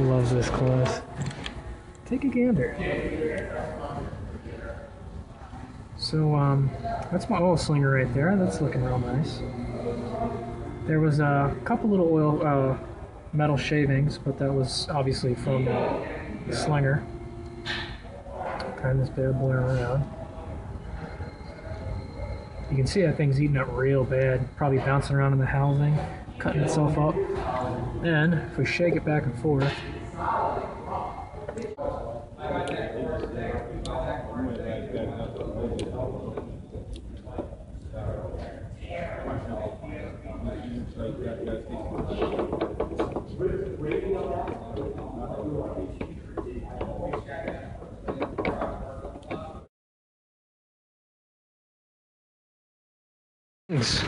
love this class. Take a gander. So, that's my oil slinger right there. That's looking real nice. There was a couple little oil, metal shavings, but that was obviously from the slinger. Turn this bad boy around. You can see that thing's eating up real bad, probably bouncing around in the housing, cutting itself up. Then, if we shake it back and forth,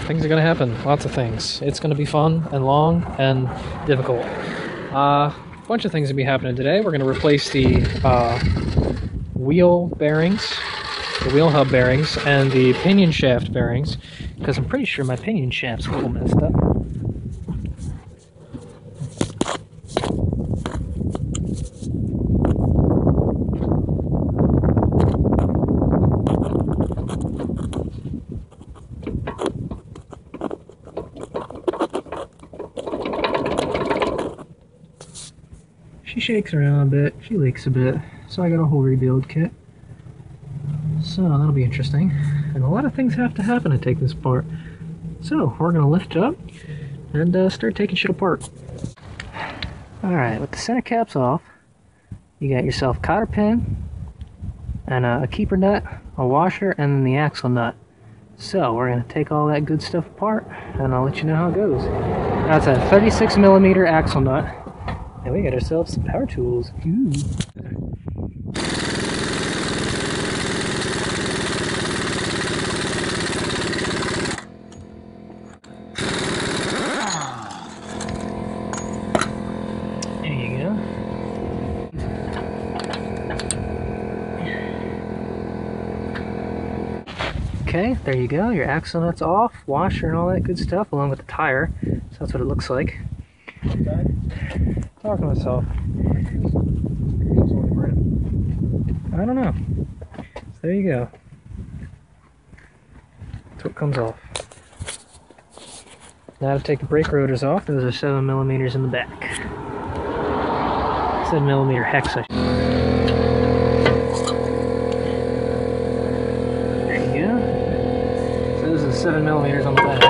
things are going to happen. Lots of things. It's going to be fun and long and difficult. A bunch of things will be happening today. We're going to replace the wheel bearings, the wheel hub bearings, and the pinion shaft bearings, because I'm pretty sure my pinion shaft's a little messed up. She shakes around a bit, she leaks a bit, so I got a whole rebuild kit. So that'll be interesting. And a lot of things have to happen to take this apart. So we're gonna lift it up and start taking shit apart. Alright, with the center caps off, you got yourself a cotter pin, and a keeper nut, a washer, and then the axle nut. So we're gonna take all that good stuff apart, and I'll let you know how it goes. That's a 36mm axle nut. And we got ourselves some power tools. Ooh. There you go. Okay, there you go. Your axle nut's off, washer, and all that good stuff, along with the tire. So that's what it looks like. Okay. Talking to myself. I don't know. So there you go. That's what comes off. Now to take the brake rotors off, those are 7mm in the back. 7mm hex. There you go. So those are 7mm on the back.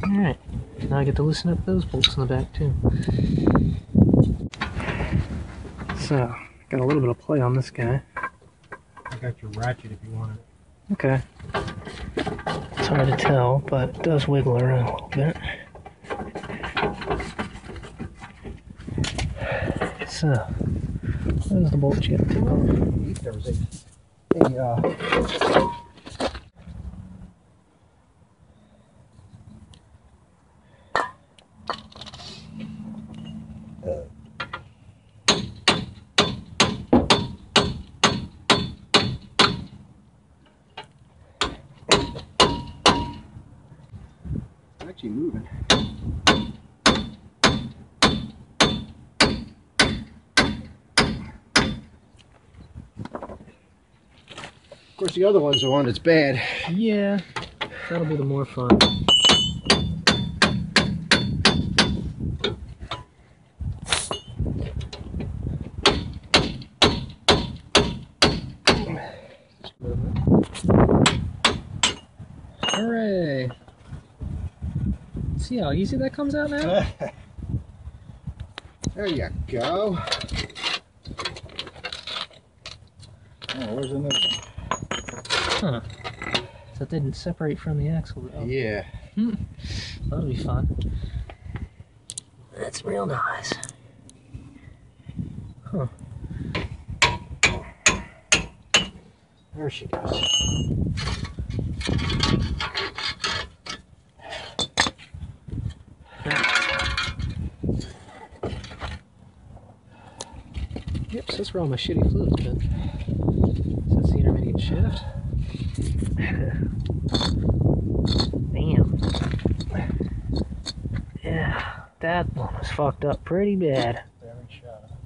Alright, now I get to loosen up those bolts in the back too. So, got a little bit of play on this guy. I got your ratchet if you want it. Okay. It's hard to tell, but it does wiggle around a little bit. So, there's the bolt you got to take off. There was a actually moving. Of course, the other one's the one that's bad. Yeah, that'll be the more fun. Hooray! See how easy that comes out now? There you go. Oh, where's another one? Huh. So that didn't separate from the axle though. Yeah. That'll be fun. That's real nice. Huh. There she goes. Yep, so that's where all my shitty fluid's been. So that's the intermediate shaft. that one was fucked up pretty bad.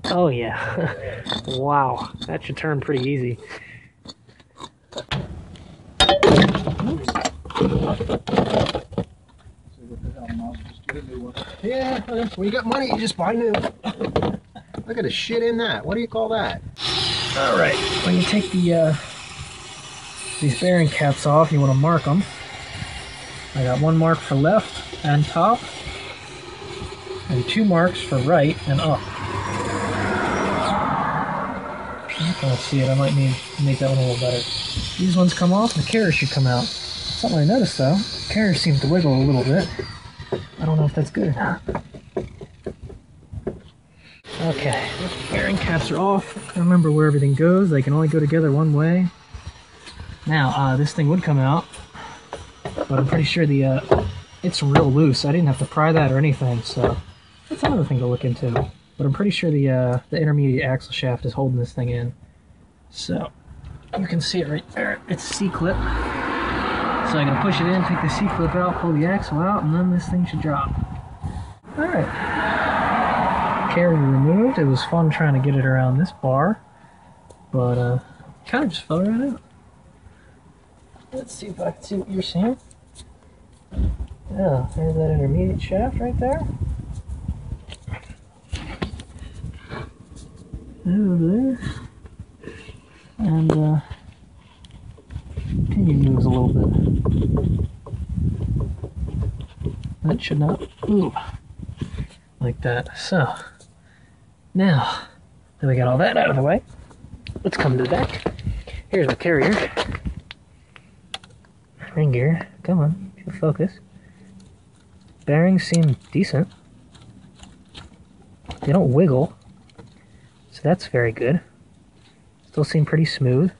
Oh yeah. Wow, that should turn pretty easy. Yeah, when you got money, you just buy new. Look at the shit in that. What do you call that? All right, when you take the these bearing caps off, you want to mark them. I got one mark for left and top, and 2 marks for right and up. I can't see it. I might need to make that one a little better. These ones come off, the carrier should come out. Something I noticed though, the carrier seems to wiggle a little bit. I don't know if that's good or not. Okay, bearing caps are off. I remember where everything goes. They can only go together one way. Now, this thing would come out, but I'm pretty sure the it's real loose. I didn't have to pry that or anything, so that's another thing to look into. But I'm pretty sure the intermediate axle shaft is holding this thing in. So you can see it right there. It's a C-clip. So I'm gonna push it in, take the C-clip out, pull the axle out, and then this thing should drop. All right. Carrier removed. It was fun trying to get it around this bar, but kind of just fell right out. Let's see if I can see what you're seeing. Yeah, there's that intermediate shaft right there. Over there. And pinion moves a little bit. That should not move. Like that. So, now that we got all that out of the way, let's come to the back. Here's my carrier. Ring gear, come on, focus. Bearings seem decent. They don't wiggle, so that's very good. Still seem pretty smooth.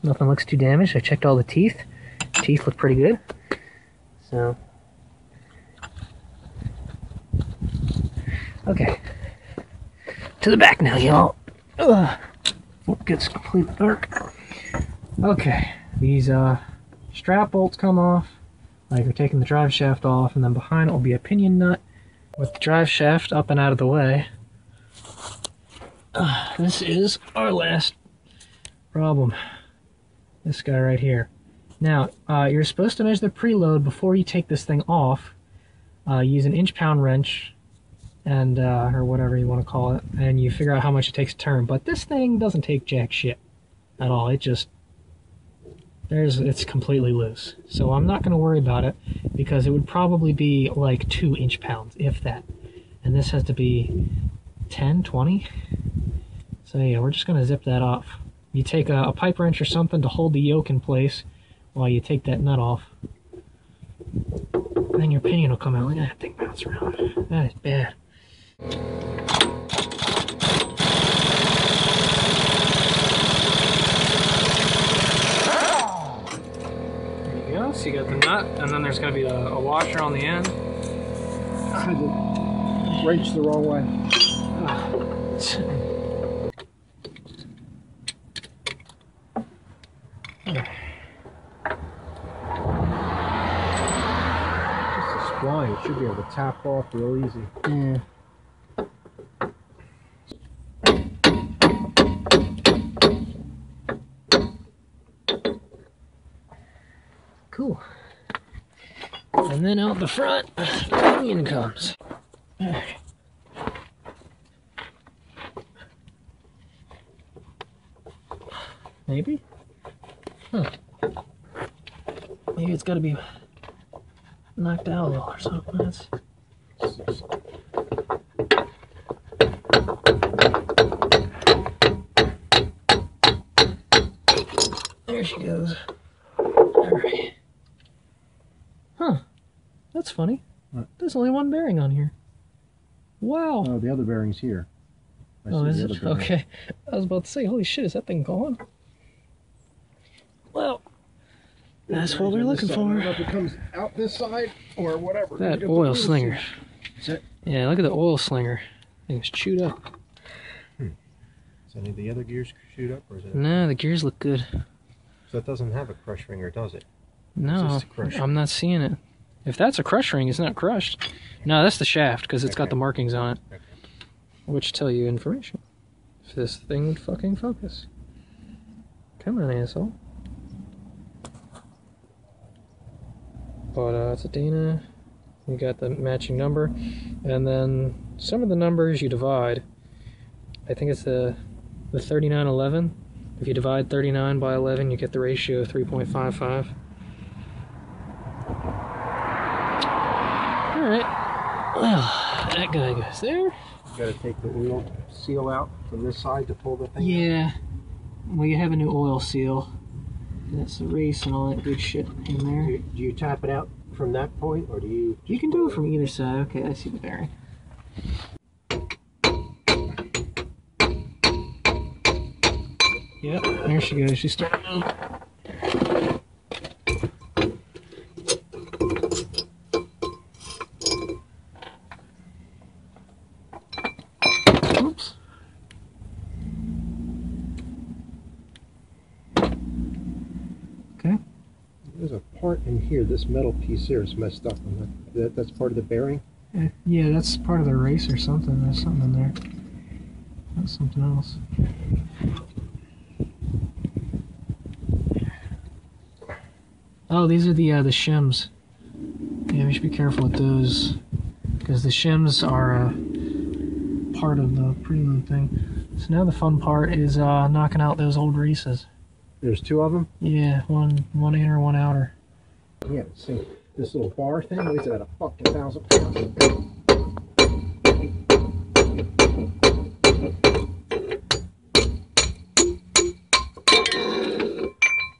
Nothing looks too damaged. I checked all the teeth. Teeth look pretty good. So, okay. To the back now, y'all. Before it gets completely dark. Okay, these strap bolts come off, like we're taking the drive shaft off, and then behind it will be a pinion nut with the drive shaft up and out of the way. This is our last problem. This guy right here. Now, you're supposed to measure the preload before you take this thing off. Use an inch-pound wrench, and or whatever you want to call it, and you figure out how much it takes to turn. But this thing doesn't take jack shit at all. It just it's completely loose. So I'm not going to worry about it because it would probably be like 2 inch-pounds, if that. And this has to be 10, 20. So yeah, we're just going to zip that off. You take a pipe wrench or something to hold the yoke in place while you take that nut off. And then your pinion will come out. Look at that thing bounce around. That is bad. So you got the nut, and then there's going to be a washer on the end. I had to wrench the wrong way. Just a spline, it should be able to tap off real easy. Yeah. Cool. And then out the front, the pinion comes. Maybe? Huh. Maybe it's got to be knocked out a little or something. That's... There she goes. Alright. Huh. That's funny. What? There's only one bearing on here. Wow. Oh, the other bearing's here. Oh, is it? Okay. I was about to say, holy shit, is that thing gone? Well, that's what we're looking for. I don't know if it comes out this side or whatever. That oil slinger. Yeah, look at the oil slinger. Thing's chewed up. Is any of the other gears chewed up, or is it? No, the gears look good. So it doesn't have a crush ringer, does it? No, I'm not seeing it. If that's a crush ring, it's not crushed. No, that's the shaft, because it's got the markings on it, which tell you information. If this thing would fucking focus. Come on, asshole. But it's a Dana. You got the matching number, and then some of the numbers you divide. I think it's the 3911. If you divide 39 by 11, you get the ratio of 3.55. Alright, well, that guy goes there. You gotta take the oil seal out from this side to pull the thing Yeah, well, you have a new oil seal. That's the race and all that good shit in there. Do you tap it out from that point, or do you... You can do it from either side. Okay, I see the bearing. Yep, there she goes. She's starting to move. Oops. Okay. There's a part in here, this metal piece here is messed up. That's part of the bearing? Yeah, that's part of the race or something. There's something in there. That's something else. Oh, these are the shims. Yeah, we should be careful with those, because the shims are part of the preload thing. So now the fun part is knocking out those old races. There's two of them? Yeah, one inner, one outer. Yeah, see, this little bar thing weighs about a fucking 1,000 pounds.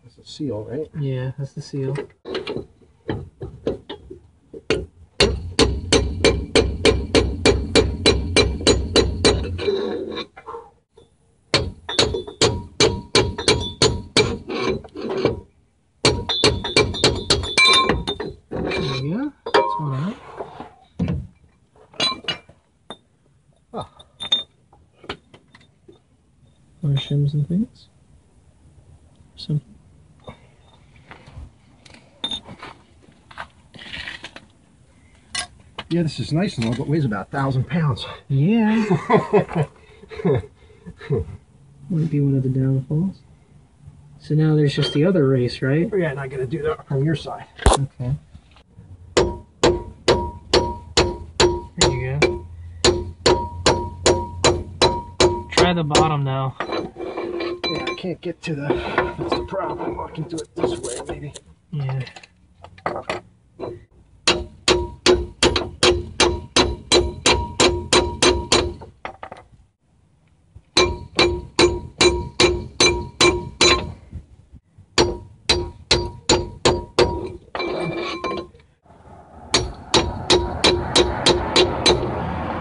That's a seal, right? Yeah, that's the seal. More shims and things. So. Yeah, this is nice and all, but weighs about 1,000 pounds. Yeah. Might be one of the downfalls. So now there's just the other race, right? Yeah, and I gotta do that from your side. Okay. There you go. Try the bottom now. Yeah, I can't get to the... That's the problem. I can do it this way, maybe. Yeah.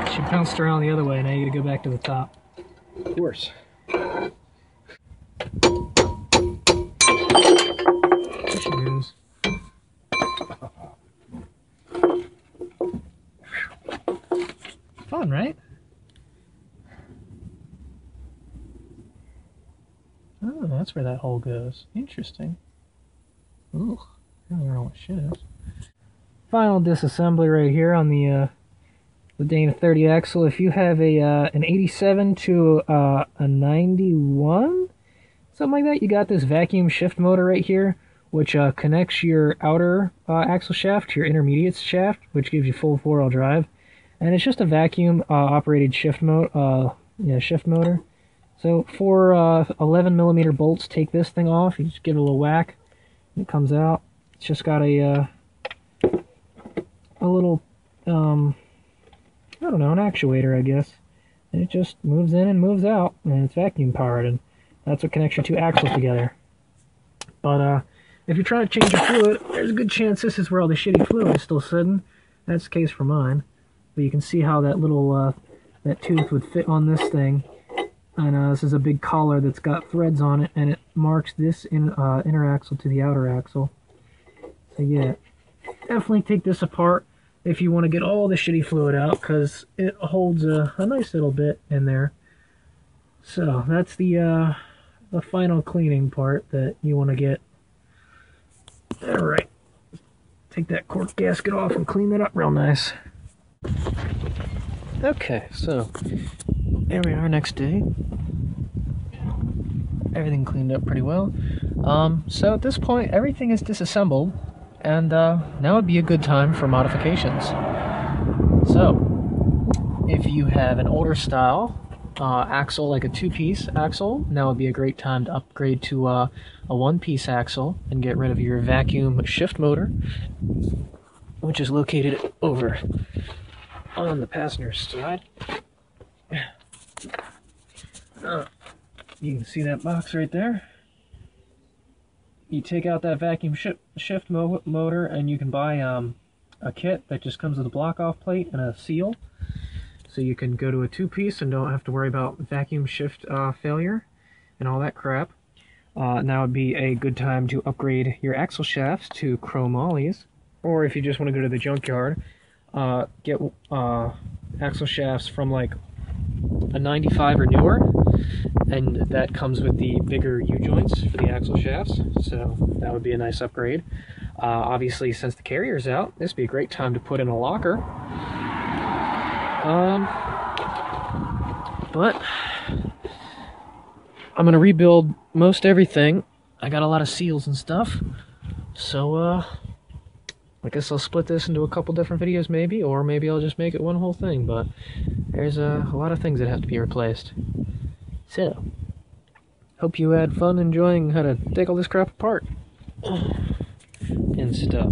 She bounced around the other way, now you gotta go back to the top. Of course. There she goes. Fun, right? Oh, that's where that hole goes. Interesting. Ooh, I don't know what shit is. Final disassembly right here on the Dana 30 axle. If you have an 87 to a 91, something like that, you got this vacuum shift motor right here, which connects your outer axle shaft to your intermediate shaft, which gives you full 4-wheel drive. And it's just a vacuum operated shift motor. So for 11mm bolts, take this thing off. You just give it a little whack, and it comes out. It's just got a little I don't know, an actuator, I guess. And it just moves in and moves out, and it's vacuum powered, and that's what connects your two axles together. But if you're trying to change your fluid, there's a good chance this is where all the shitty fluid is still sitting. That's the case for mine. But you can see how that little that tooth would fit on this thing. And this is a big collar that's got threads on it, and it marks this inner axle to the outer axle. So yeah, definitely take this apart if you want to get all the shitty fluid out, because it holds a nice little bit in there. So that's the final cleaning part that you want to get. Alright, take that cork gasket off and clean that up real nice. Okay, so there we are next day. Everything cleaned up pretty well. So at this point, everything is disassembled, and now would be a good time for modifications. So, if you have an older style axle, like a two-piece axle, now would be a great time to upgrade to a one-piece axle and get rid of your vacuum shift motor, which is located over on the passenger side. You can see that box right there. You take out that vacuum shift motor, and you can buy a kit that just comes with a block-off plate and a seal. So you can go to a two-piece and don't have to worry about vacuum shift failure and all that crap. Now would be a good time to upgrade your axle shafts to chrome ollies. Or if you just want to go to the junkyard, get axle shafts from like a 95 or newer, and that comes with the bigger U-joints for the axle shafts, so that would be a nice upgrade. Obviously, since the carrier's out, this would be a great time to put in a locker. But I'm going to rebuild most everything. I got a lot of seals and stuff, so I guess I'll split this into a couple different videos maybe, or maybe I'll just make it one whole thing, but there's a lot of things that have to be replaced. So, hope you had fun enjoying how to take all this crap apart and stuff.